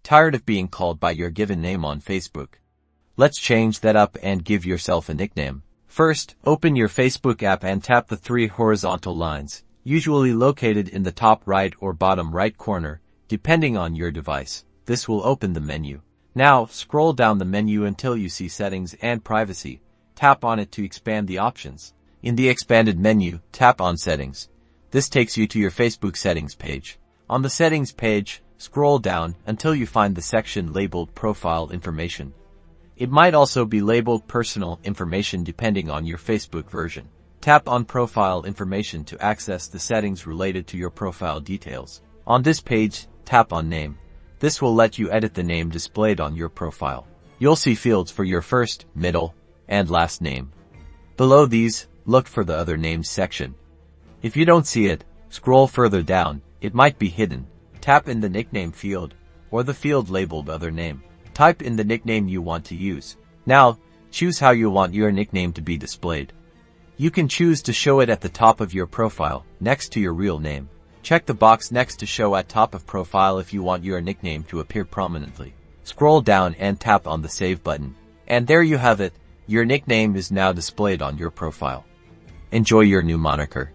Tired of being called by your given name on Facebook? Let's change that up and give yourself a nickname. First, open your Facebook app and tap the three horizontal lines, usually located in the top right or bottom right corner, depending on your device. This will open the menu. Now, scroll down the menu until you see Settings and Privacy. Tap on it to expand the options. In the expanded menu, tap on Settings. This takes you to your Facebook settings page. On the settings page, scroll down until you find the section labeled Profile Information. It might also be labeled Personal Information depending on your Facebook version. Tap on Profile Information to access the settings related to your profile details. On this page, tap on Name. This will let you edit the name displayed on your profile. You'll see fields for your first, middle, and last name. Below these, look for the Other Names section. If you don't see it, scroll further down. It might be hidden. Tap in the nickname field, or the field labeled Other Name. Type in the nickname you want to use. Now, choose how you want your nickname to be displayed. You can choose to show it at the top of your profile, next to your real name. Check the box next to Show at Top of Profile if you want your nickname to appear prominently. Scroll down and tap on the Save button. And there you have it. Your nickname is now displayed on your profile. Enjoy your new moniker.